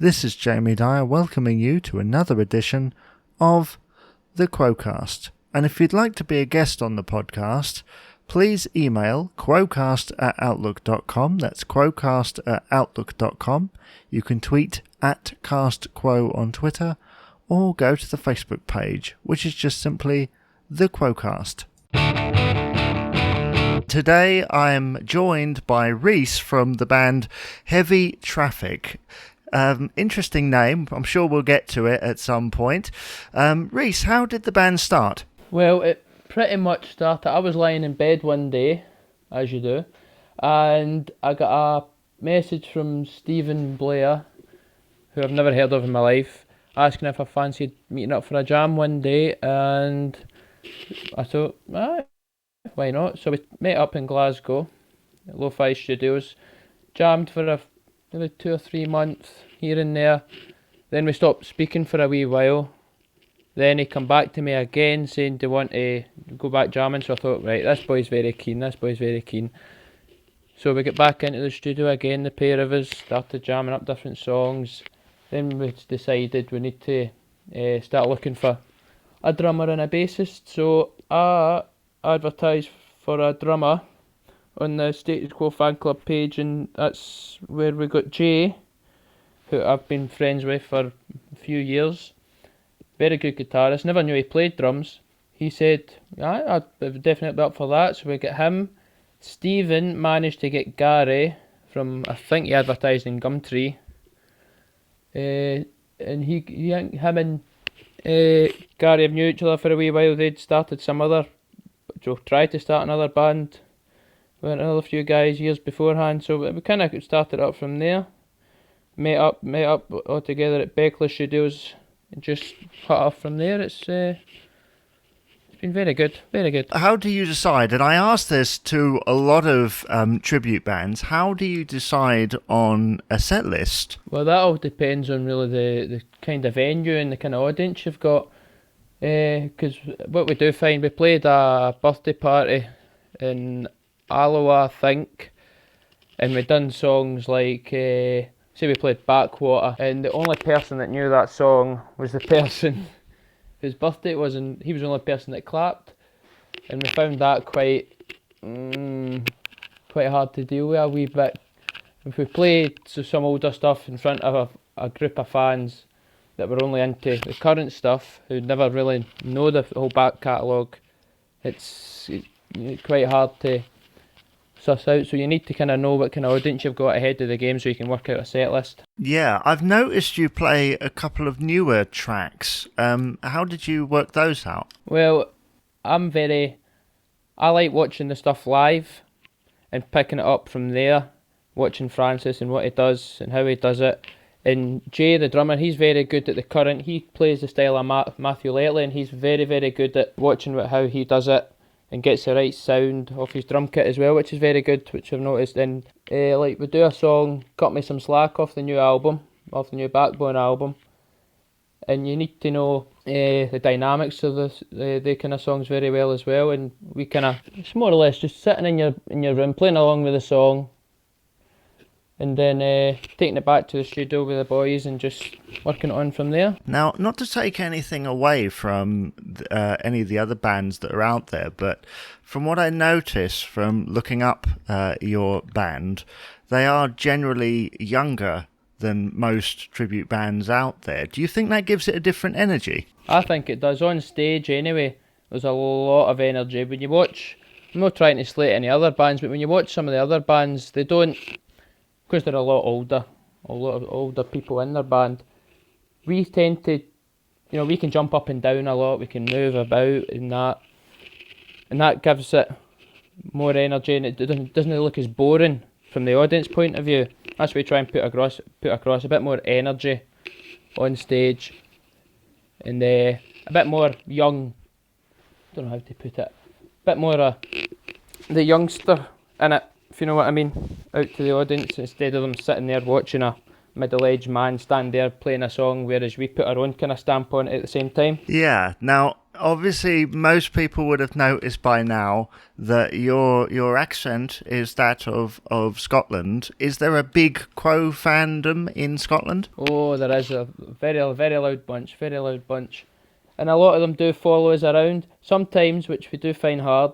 This is Jamie Dyer welcoming you to another edition of the Quo-Cast. And if you'd like to be a guest on the podcast, please email quocast@outlook.com. That's quocast@outlook.com. You can tweet at CastQuo on Twitter or go to the Facebook page, which is just simply the Quo-Cast. Today I'm joined by Rhys from the band Heavy Traffic. Interesting name. I'm sure we'll get to it at some point. Rhys, how did the band start? Well, it pretty much started. I was lying in bed one day, as you do, and I got a message from Stephen Blair, who I've never heard of in my life, asking if I fancied meeting up for a jam one day, and I thought, why not? So we met up in Glasgow, at Lo-Fi Studios, jammed for maybe 2 or 3 months here and there. Then we stopped speaking for a wee while. Then he come back to me again saying, do you want to go back jamming? So I thought, right, this boy's very keen. So we get back into the studio again, the pair of us, started jamming up different songs. Then we decided we need to start looking for a drummer and a bassist. So I advertised for a drummer on the Status Quo fan club page, and that's where we got Jay, who I've been friends with for a few years. Very good guitarist. Never knew he played drums. He said, I'd definitely be up for that. So we get him. Stephen managed to get Gary from, I think he advertised in Gumtree. And him and Gary have knew each other for a wee while. They'd started tried to start another band with another few guys years beforehand. So we kind of started up from there. Met up all together at Beckley Studios. And just cut off from there. It's been very good. How do you decide? And I ask this to a lot of tribute bands. How do you decide on a set list? Well, that all depends on really the kind of venue and the kind of audience you've got. Because what we do find, we played a birthday party in Alloa, I think, and we done songs like, say we played Backwater, and the only person that knew that song was the person whose birthday it was, and he was the only person that clapped, and we found that quite hard to deal with a wee bit. If we played some older stuff in front of a group of fans that were only into the current stuff, who never really know the whole back catalogue, it's quite hard to suss out. So you need to kind of know what kind of audience you've got ahead of the game so you can work out a set list. Yeah, I've noticed you play a couple of newer tracks. How did you work those out? Well, I like watching the stuff live and picking it up from there, watching Francis and what he does and how he does it. And Jay, the drummer, he's very good at the current. He plays the style of Matthew Lately, and he's very, very good at watching how he does it and gets the right sound off his drum kit as well, which is very good, which I've noticed. And like we do a song, Cut Me Some Slack, off the new Backbone album. And you need to know the dynamics of the kind of songs very well as well. And we kind of, it's more or less just sitting in your room, playing along with the song, and then taking it back to the studio with the boys and just working it on from there. Now, not to take anything away from any of the other bands that are out there, but from what I notice from looking up your band, they are generally younger than most tribute bands out there. Do you think that gives it a different energy? I think it does. On stage anyway, there's a lot of energy. When you watch, I'm not trying to slate any other bands, but when you watch some of the other bands, they don't, because they're a lot of older people in their band, we tend to, we can jump up and down a lot, we can move about and that gives it more energy, and it doesn't look as boring from the audience point of view. That's what we try and put across a bit more energy on stage, and a bit more young, I don't know how to put it, a bit more the youngster in it, if you know what I mean, out to the audience, instead of them sitting there watching a middle-aged man stand there playing a song, whereas we put our own kind of stamp on it at the same time. Yeah. Now, obviously most people would have noticed by now that your accent is that of Scotland. Is there a big Quo fandom in Scotland? Oh, there is a very loud bunch, very loud bunch. And a lot of them do follow us around. Sometimes, which we do find hard,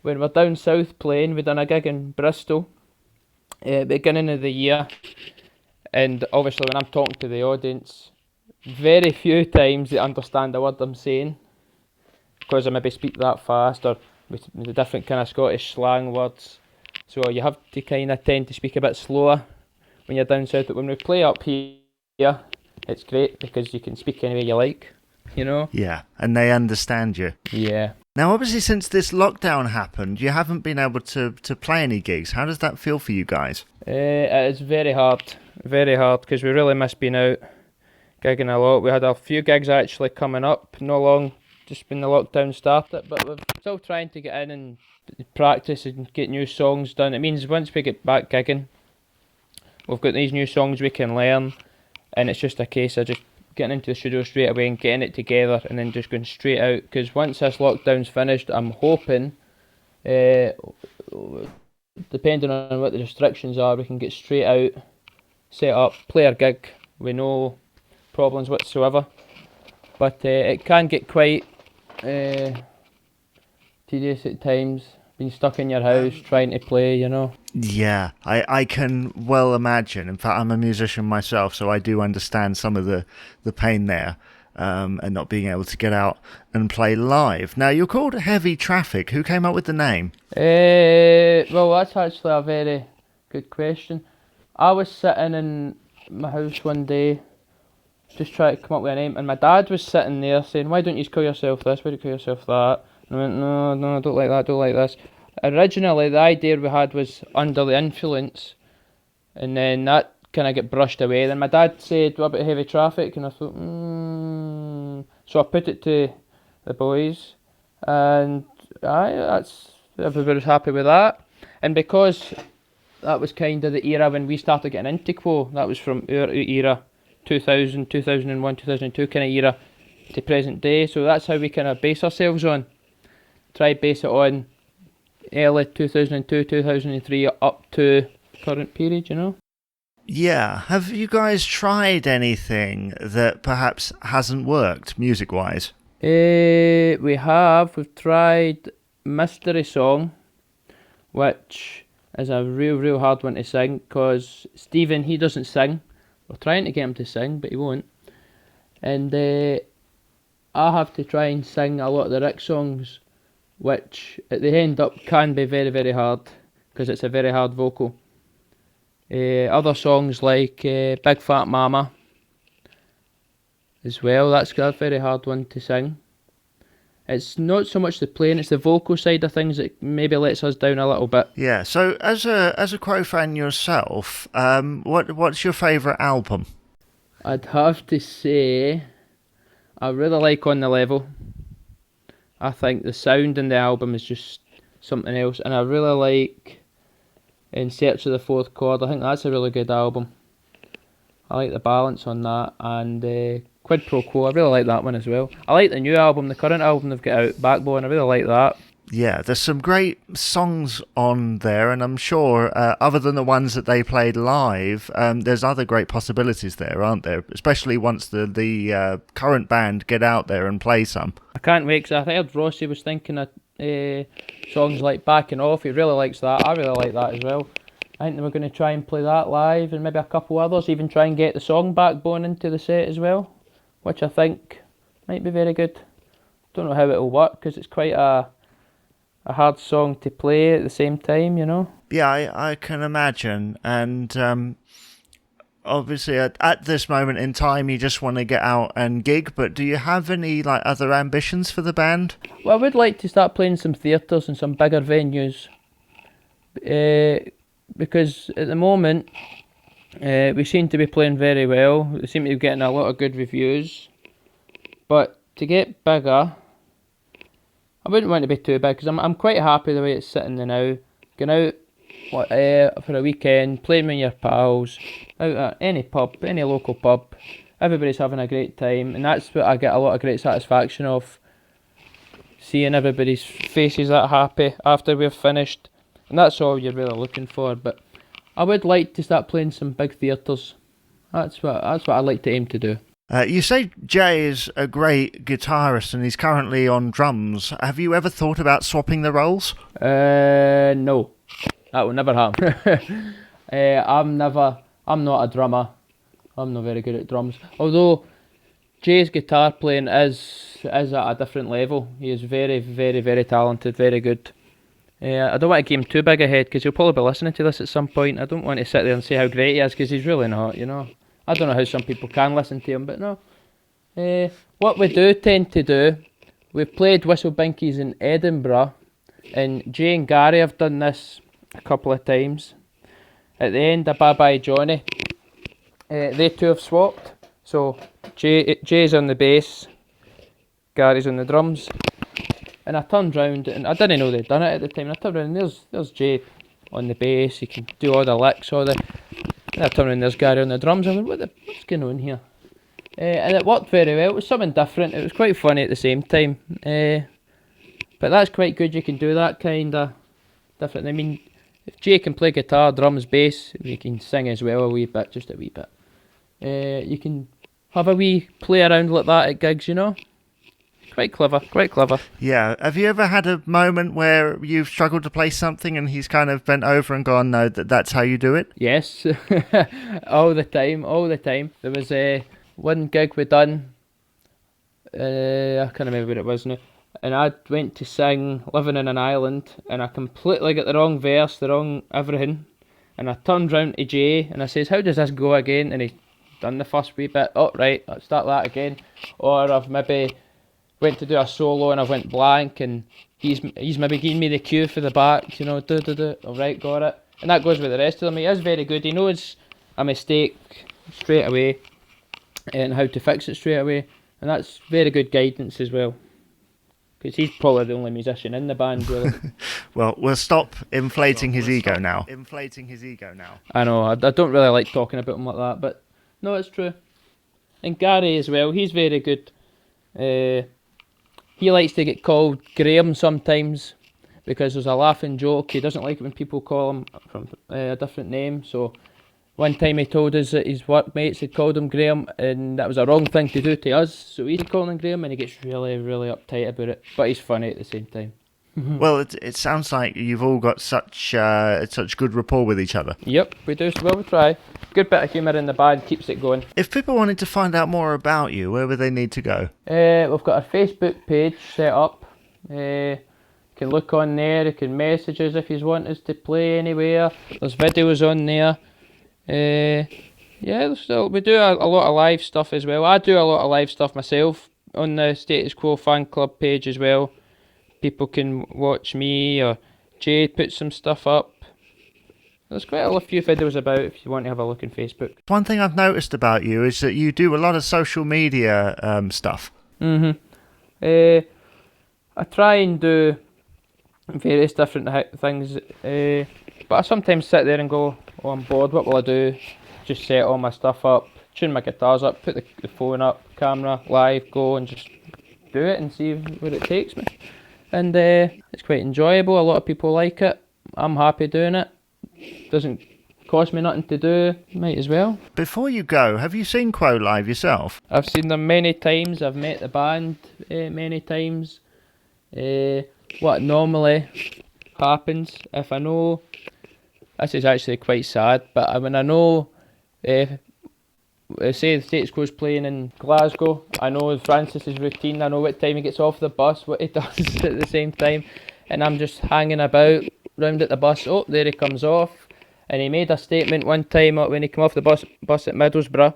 when we're down south playing, we done a gig in Bristol beginning of the year. And obviously when I'm talking to the audience, very few times they understand the word I'm saying, because I maybe speak that fast, or with the different kind of Scottish slang words. So you have to kind of tend to speak a bit slower when you're down south. But when we play up here, it's great because you can speak any way you like, you know? Yeah, and they understand you. Yeah. Now, obviously, since this lockdown happened, you haven't been able to play any gigs. How does that feel for you guys? It is very hard, because we really miss being out, gigging a lot. We had a few gigs actually coming up, no long, just when the lockdown started, but we're still trying to get in and practice and get new songs done. It means once we get back gigging, we've got these new songs we can learn, and it's just a case of just getting into the studio straight away and getting it together and then just going straight out, because once this lockdown's finished, I'm hoping, depending on what the restrictions are, we can get straight out, set up, play our gig with no problems whatsoever. But it can get quite tedious at times, being stuck in your house trying to play, you know. Yeah, I can well imagine. In fact, I'm a musician myself, so I do understand some of the pain there, and not being able to get out and play live. Now, you're called Heavy Traffic. Who came up with the name? Well, that's actually a very good question. I was sitting in my house one day, just trying to come up with a name, and my dad was sitting there saying, "Why don't you call yourself this? Why don't you call yourself that?" And I went, no, I don't like that, I don't like this. Originally, the idea we had was Under the Influence, and then that kind of get brushed away. Then my dad said, "What about Heavy Traffic?" And I thought, So I put it to the boys, and everybody's happy with that. And because that was kind of the era when we started getting into Quo, that was from our era, 2000, 2001, 2002 kind of era to present day. So that's how we kind of base ourselves on. Try base it on early 2002, 2003 up to current period, you know? Yeah. Have you guys tried anything that perhaps hasn't worked music-wise? We've tried Mystery Song, which is a real hard one to sing, because Stephen, he doesn't sing. We're trying to get him to sing, but he won't. And I have to try and sing a lot of the Rick songs, which at the end up can be very hard, because it's a very hard vocal. Other songs like Big Fat Mama as well, that's a very hard one to sing. It's not so much the playing, it's the vocal side of things that maybe lets us down a little bit. Yeah, so as a Quo fan yourself, what's your favourite album? I'd have to say I really like On The Level. I think the sound in the album is just something else, and I really like In Search of the Fourth Chord. I think that's a really good album. I like the balance on that, and Quid Pro Quo, I really like that one as well. I like the new album, the current album they've got out, Backbone, I really like that. Yeah, there's some great songs on there, and I'm sure, other than the ones that they played live, there's other great possibilities there, aren't there? Especially once the current band get out there and play some. I can't wait, because I heard Rossi was thinking of songs like Backing Off. He really likes that. I really like that as well. I think we're going to try and play that live, and maybe a couple others, even try and get the song Backbone into the set as well, which I think might be very good. Don't know how it'll work, because it's quite a hard song to play at the same time, you know? Yeah, I can imagine. And obviously at this moment in time you just want to get out and gig, but do you have any other ambitions for the band? Well, I would like to start playing some theatres and some bigger venues, because at the moment we seem to be playing very well. We seem to be getting a lot of good reviews, but to get bigger, I wouldn't want to be too big, because I'm quite happy the way it's sitting there now. Going out for a weekend, playing with your pals, out at any pub, any local pub, everybody's having a great time, and that's what I get a lot of great satisfaction of. seeing everybody's faces that happy after we've finished, and that's all you're really looking for. But I would like to start playing some big theatres. That's what I'd like to aim to do. You say Jay is a great guitarist and he's currently on drums. Have you ever thought about swapping the roles? No, that will never happen. I'm not a drummer. I'm not very good at drums. Although Jay's guitar playing is at a different level. He is very, very, very talented, very good. I don't want to give him too big a head because he'll probably be listening to this at some point. I don't want to sit there and say how great he is because he's really not, you know. I don't know how some people can listen to him, but no. What we do tend to do, we've played Whistle Binkies in Edinburgh, and Jay and Gary have done this a couple of times. At the end of Bye Bye Johnny, they two have swapped. So Jay's on the bass, Gary's on the drums, and I turned round, and I didn't know they'd done it at the time. And I turned round, and there's Jay on the bass. He can do all the licks, and I turned around, there's Gary on the drums. I went, what's going on here? And it worked very well. It was something different. It was quite funny at the same time. But that's quite good. You can do that kind of different. I mean, if Jay can play guitar, drums, bass, he can sing as well a wee bit, just a wee bit. You can have a wee play around like that at gigs, you know. Quite clever, quite clever. Yeah. Have you ever had a moment where you've struggled to play something and he's kind of bent over and gone, no, that's how you do it? Yes, all the time. There was one gig we done, I can't remember what it was now, and I went to sing Living in an Island, and I completely got the wrong verse, the wrong everything, and I turned round to Jay, and I says, how does this go again? And he done the first wee bit, oh right, I'll start that again. Or I've maybe went to do a solo and I went blank, and he's maybe giving me the cue for the back, you know, alright, got it. And that goes with the rest of them. He is very good. He knows a mistake straight away and how to fix it straight away, and that's very good guidance as well, because he's probably the only musician in the band, really. Well, we'll stop inflating his ego now. I know, I don't really like talking about him like that, but no, it's true. And Gary as well, he's very good. He likes to get called Graham sometimes because there's a laughing joke. He doesn't like it when people call him from a different name. So one time he told us that his workmates had called him Graham, and that was a wrong thing to do to us. So he's calling him Graham, and he gets really, really uptight about it. But he's funny at the same time. Well, it sounds like you've all got such good rapport with each other. Yep, we do. Well, we try. Good bit of humour in the band, keeps it going. If people wanted to find out more about you, where would they need to go? We've got our Facebook page set up. You can look on there. You can message us if you want us to play anywhere. There's videos on there. We do a lot of live stuff as well. I do a lot of live stuff myself on the Status Quo fan club page as well. People can watch me, or Jay put some stuff up. There's quite a few videos about if you want to have a look on Facebook. One thing I've noticed about you is that you do a lot of social media stuff. I try and do various different things, but I sometimes sit there and go, oh, I'm bored, what will I do? Just set all my stuff up, tune my guitars up, put the phone up, camera, live, go and just do it and see where it takes me. And it's quite enjoyable. A lot of people like it. I'm happy doing it. Doesn't cost me nothing to do. Might as well. Before you go, have you seen Quo live yourself? I've seen them many times. I've met the band many times. What normally happens, if I know, this is actually quite sad, but when I know, say the Status Quo's playing in Glasgow, I know Francis's routine, I know what time he gets off the bus, what he does at the same time, and I'm just hanging about round at the bus. Oh, there he comes off, and he made a statement one time when he came off the bus at Middlesbrough.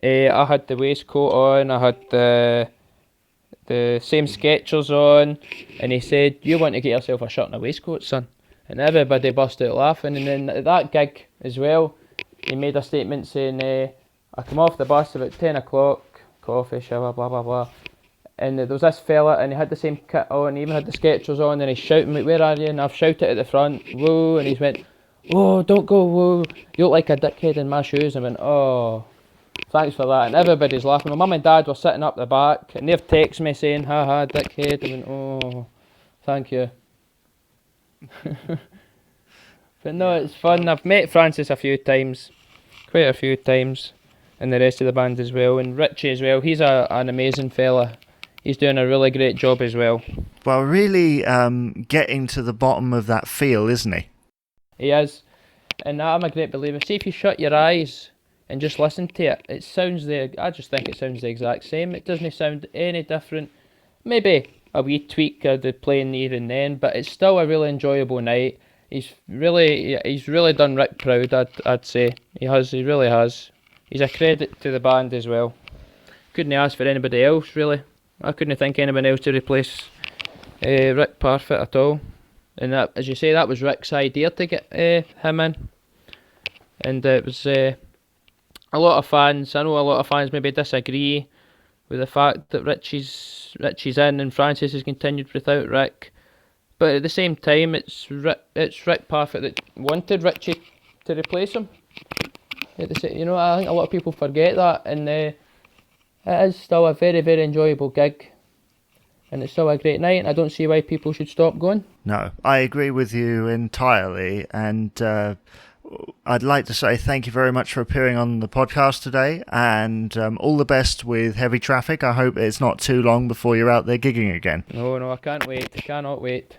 I had the waistcoat on, I had the same Skechers on, and he said, you want to get yourself a shirt and a waistcoat, son? And everybody burst out laughing. And then at that gig as well, he made a statement saying, I come off the bus about 10 o'clock, coffee, shower, blah, blah, blah. And there was this fella, and he had the same kit on, he even had the Skechers on, and he's shouting, where are you? And I've shouted at the front, whoa, and he's went, whoa, don't go, whoa, you look like a dickhead in my shoes. I went, oh. thanks for that. And everybody's laughing. My mum and dad were sitting up the back, and they've texted me saying, haha, dickhead. I went, oh, thank you. But no, it's fun. I've met Francis a few times, quite a few times, and the rest of the band as well. And Richie as well, he's an amazing fella. He's doing a really great job as well. Well, really getting to the bottom of that feel, isn't he? He is. And I'm a great believer. See, if you shut your eyes and just listen to it, I just think it sounds the exact same. It doesn't sound any different. Maybe a wee tweak of the playing here and then, but it's still a really enjoyable night. He's really done Rick proud, I'd say. He really has. He's a credit to the band as well. Couldn't ask for anybody else, really. I couldn't think of anyone else to replace Rick Parfitt at all. And that, as you say, that was Rick's idea to get him in. And it was a lot of fans. I know a lot of fans maybe disagree with the fact that Richie's in and Francis has continued without Rick. But at the same time, it's Rick Parfitt that wanted Richie to replace him. I think a lot of people forget that, and it is still a very, very enjoyable gig. And it's still a great night, and I don't see why people should stop going. No, I agree with you entirely, and I'd like to say thank you very much for appearing on the podcast today, and all the best with Heavy Traffic. I hope it's not too long before you're out there gigging again. No, I can't wait. I cannot wait.